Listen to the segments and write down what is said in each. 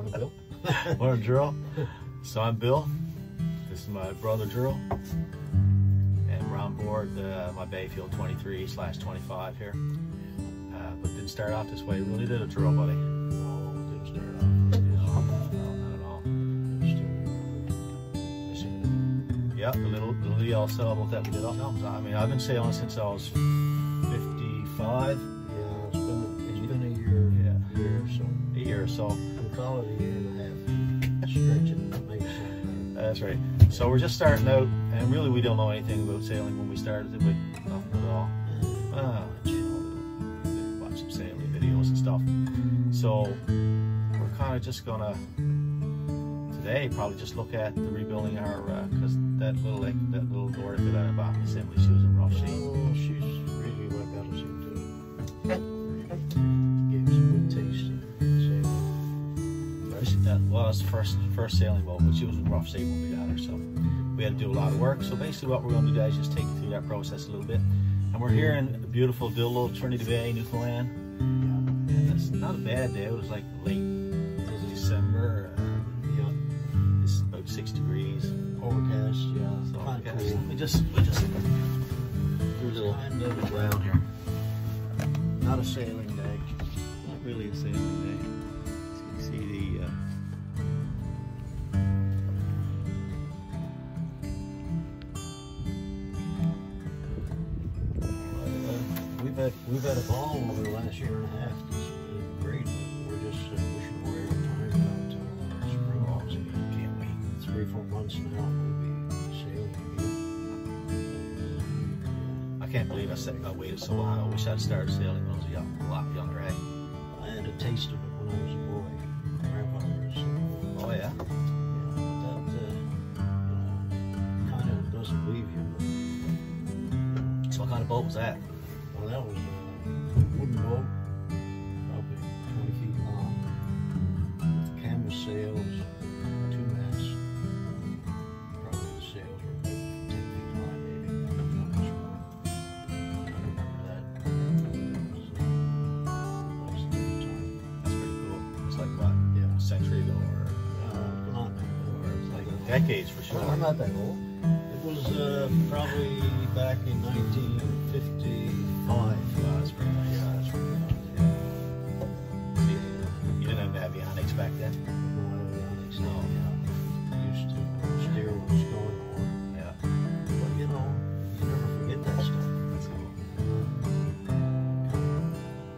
Morning, Bill. Morning, Drew. So I'm Bill. This is my brother, Drew. And we're on board my Bayfield 23/25 here. But didn't start off this way, really, did it, Drew, buddy? No, it didn't start off like this. No, not at all. Yep, the little yellow sailboat that we did up. I mean, I've been sailing since I was 55. Yeah, it's been a year. Yeah, year or so. A year or so. We call it a year and a half. Stretching the base. That's right. So we're just starting out, and really we don't know anything about sailing when we started, did we? Nothing at all. Watch some sailing videos and stuff. So we're kind of just gonna today probably just look at the rebuilding our because that little Nordica that I bought in assembly, she was in rough shape. Oh, she's really went out of shape too. Gave us a good taste of sailing. Well, that's the first sailing boat, but she was in rough shape when we got her, so we had to do a lot of work. So basically what we're going to do, guys, is just take you through that process a little bit. And we're here in beautiful little Trinity Bay, Newfoundland. And it's not a bad day. It was like late December. It's about 6 degrees. Overcast, yeah. So Cool. we just do a little around here. Not a sailing day. Not really a sailing day. So you see the we've had a ball over the last year and a half. It's been great. We're just wishing we're able to time out spring balls again. can't wait. 3-4 months now we'll be sailing again. I can't believe I waited so long. I wish I'd started sailing when I was a lot younger, eh? I had a taste of it when I was a boy. My grandfather was Oh yeah? that kind of doesn't leave you. So what kind of boat was that? Well, that was a wooden boat, probably 20 feet long, with canvas sails, 2 masts. Probably the sails were about 10 feet high, maybe, not much more. I remember that. It was a different time. That's pretty cool. It's like what? Yeah. A century ago or Come on, man. it's like decades for sure. Well, I'm not that old. It was probably back in 1955. Oh, that's pretty nice. Yeah, that's pretty nice. See, you didn't have avionics back then? No avionics. No. Yeah. Used to steer what was going on. Yeah. But you know, you never forget that stuff. That's cool.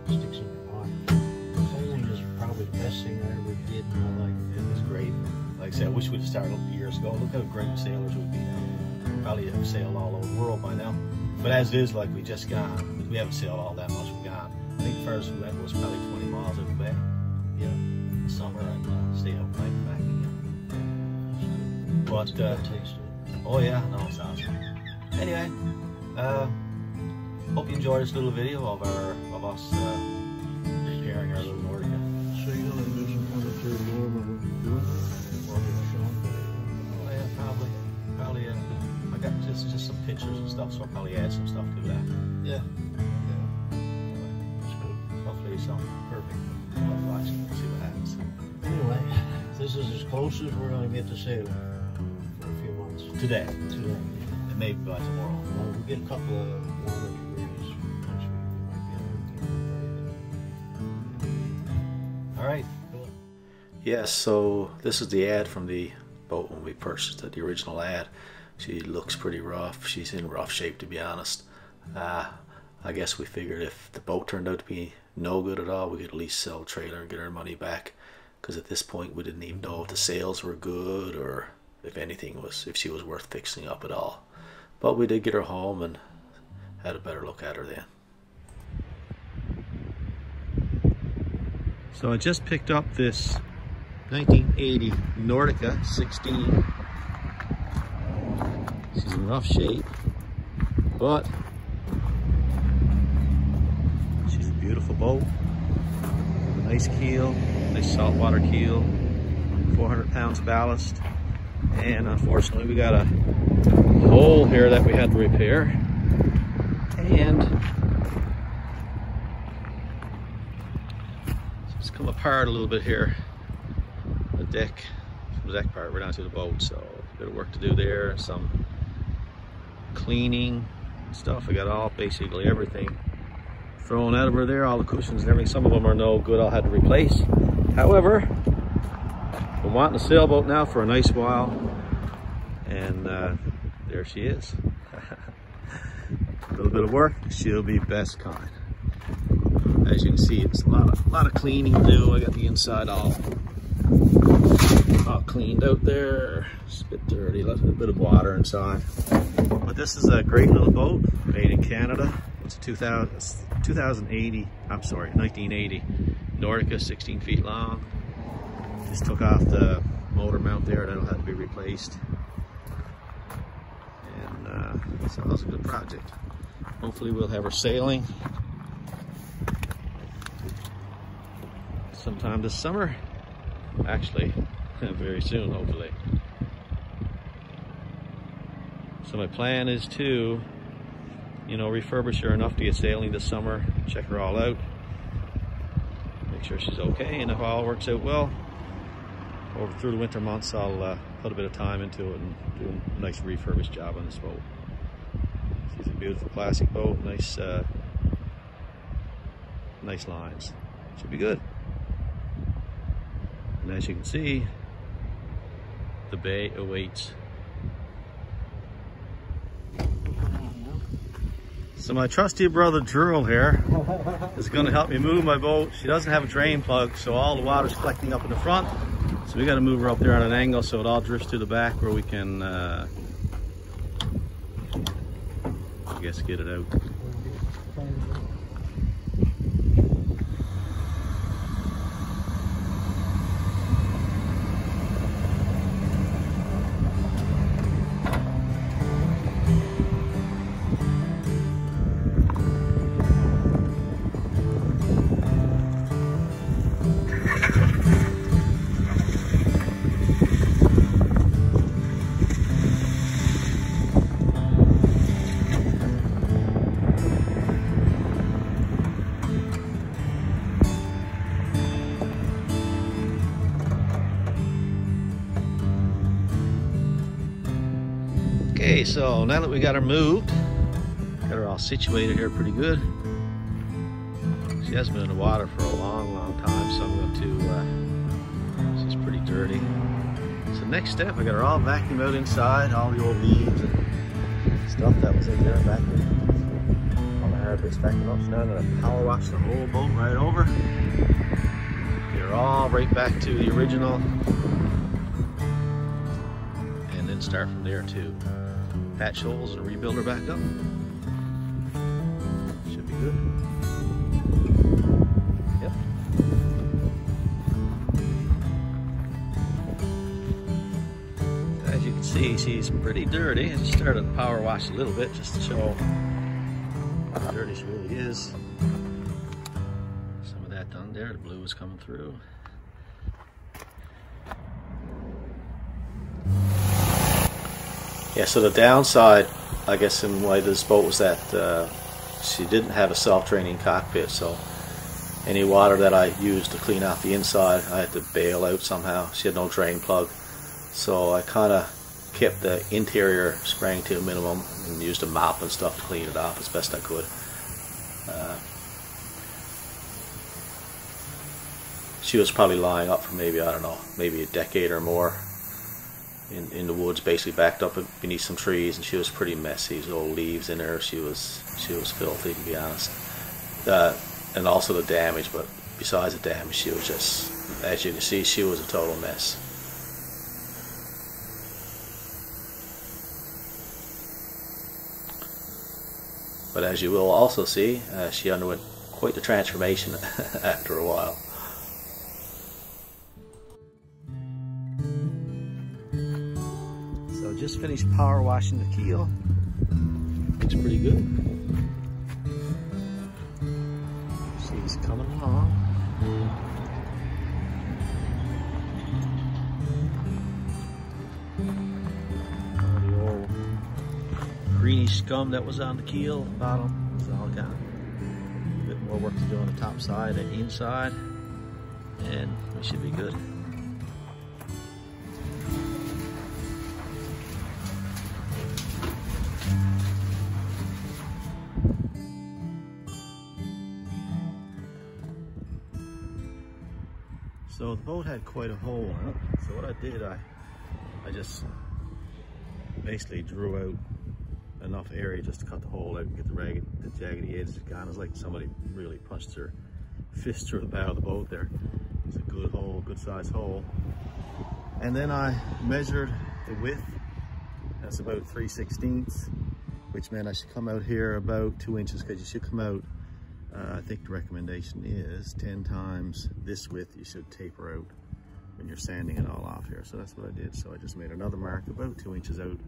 Sticks in your mind. Sailing is probably the best thing I ever did in my life. It was great. Like I said, I wish we'd have started years ago. Look how great sailors we'd be now. Probably have sailed all over the world by now. But as it is, like we just gone, we haven't sailed all that much. We've gone. I think the first we went was probably 20 miles out the bay. Yeah. In the summer and stayed up night and back again. But Taste it. oh yeah, no, it's awesome. Anyway, hope you enjoyed this little video of us repairing our little Nordica. So you're gonna do some kind of third normal doing while you're showing? Oh yeah, probably. I got just some pictures and stuff, so I'll probably add some stuff to that. Yeah. That's good. Hopefully something perfect. I'll watch it and see what happens. Anyway, this is as close as we're gonna get to sailing for a few months. Today. Today. And maybe by tomorrow. Well, we get a couple of warmer degrees next week. We might be able to keep All right. Cool. Yes, so this is the ad from the boat when we purchased it, the original ad. She looks pretty rough. She's in rough shape, to be honest. I guess we figured if the boat turned out to be no good at all, we could at least sell the trailer and get our money back, because at this point we didn't even know if the sails were good or if she was worth fixing up at all. But we did get her home and had a better look at her then. So I just picked up this 1980 Nordica 16. She's in rough shape, but she's a beautiful boat. Nice keel, nice saltwater keel, 400 pounds ballast, and unfortunately we got a hole here that we had to repair, and it's come apart a little bit here. the deck, from the deck part right onto the boat. So a bit of work to do there, some cleaning stuff. I got basically everything thrown out over there, all the cushions and everything. Some of them are no good, I'll have to replace. However, I'm wanting a sailboat now for a nice while, and there she is. A little bit of work, she'll be best kind. As you can see, it's a lot of cleaning to do. I got the inside all cleaned out there. It's a bit dirty, a bit of water inside. But this is a great little boat made in Canada. It's a 1980 Nordica, 16 feet long. Just took off the motor mount there, that'll have to be replaced. And so that was a good project. Hopefully we'll have her sailing sometime this summer. Actually, very soon, hopefully. So my plan is to, refurbish her enough to get sailing this summer, check her all out, make sure she's okay, and if all works out well, through the winter months, I'll put a bit of time into it and do a nice refurbished job on this boat. It's a beautiful classic boat, nice lines. Should be good. And as you can see, the bay awaits. So my trusty brother Drew here is going to help me move my boat. She doesn't have a drain plug, so all the water's collecting up in the front. So we got to move her up there on an angle so it all drifts to the back where we can, I guess, get it out. Okay, so now that we got her moved, got her all situated here pretty good. She hasn't been in the water for a long time, so I'm going to, she's pretty dirty. So next step, I got her all vacuumed out inside, all the old leaves and stuff that was in there vacuumed. All the hard bits vacuumed up. So now I'm going to power wash the whole boat right over. Get her all right back to the original. And then start from there too. Patch holes and rebuild her back up. Should be good. Yep. As you can see, she's pretty dirty. I just started to power wash a little bit just to show how dirty she really is. Some of that done there. The blue is coming through. Yeah, so the downside, I guess, in why this boat was that she didn't have a self-draining cockpit, so any water that I used to clean out the inside, I had to bail out somehow. She had no drain plug, so I kind of kept the interior spraying to a minimum and used a mop and stuff to clean it off as best I could. She was probably lying up for maybe, I don't know, maybe a decade or more. In the woods, basically backed up beneath some trees, and she was pretty messy. There's old leaves in her. She was filthy, to be honest. And also the damage, but besides the damage, she was just, as you can see, she was a total mess. But as you will also see, she underwent quite the transformation after a while. Just finished power washing the keel. Looks pretty good. She's coming along. All the old greenish scum that was on the keel bottom is all gone. A bit more work to do on the top side and inside, and we should be good. So the boat had quite a hole in it. So what I did, I just basically drew out enough area just to cut the hole out and get the jaggedy edges gone. It's like somebody really punched their fist through the bow of the boat there. It's a good hole, good sized hole. And then I measured the width. That's about 3/16, which meant I should come out here about 2 inches, because you should come out, I think the recommendation is 10 times this width. You should taper out when you're sanding it all off here. So that's what I did. So I just made another mark about 2 inches out,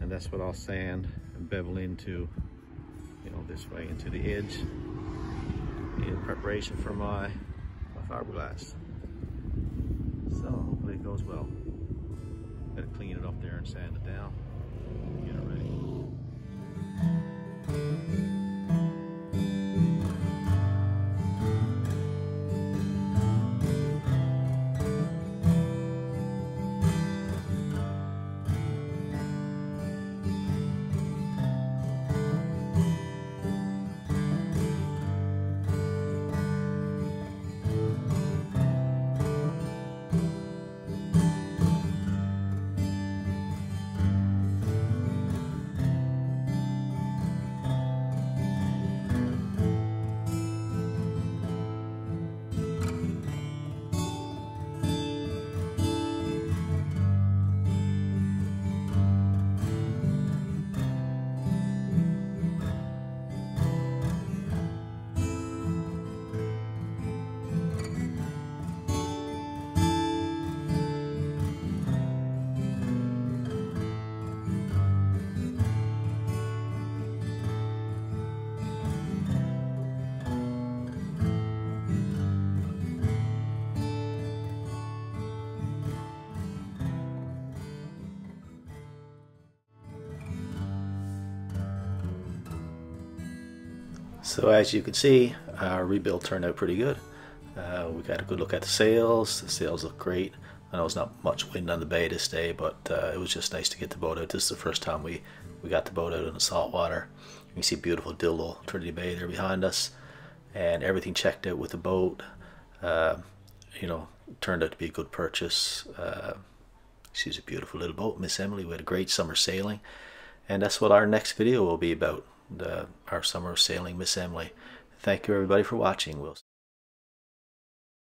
and that's what I'll sand and bevel into, you know, this way into the edge in preparation for my fiberglass. So hopefully it goes well. Gotta clean it up there and sand it down, get it ready. So as you can see, our rebuild turned out pretty good. We got a good look at the sails. The sails look great. I know there's not much wind on the bay this day, but it was just nice to get the boat out. This is the first time we got the boat out in the salt water. You can see beautiful Dillo, Trinity Bay there behind us, and everything checked out with the boat. You know, turned out to be a good purchase. She's a beautiful little boat, Miss Emily. We had a great summer sailing, and that's what our next video will be about. Our summer sailing, Miss Emily. Thank you everybody for watching.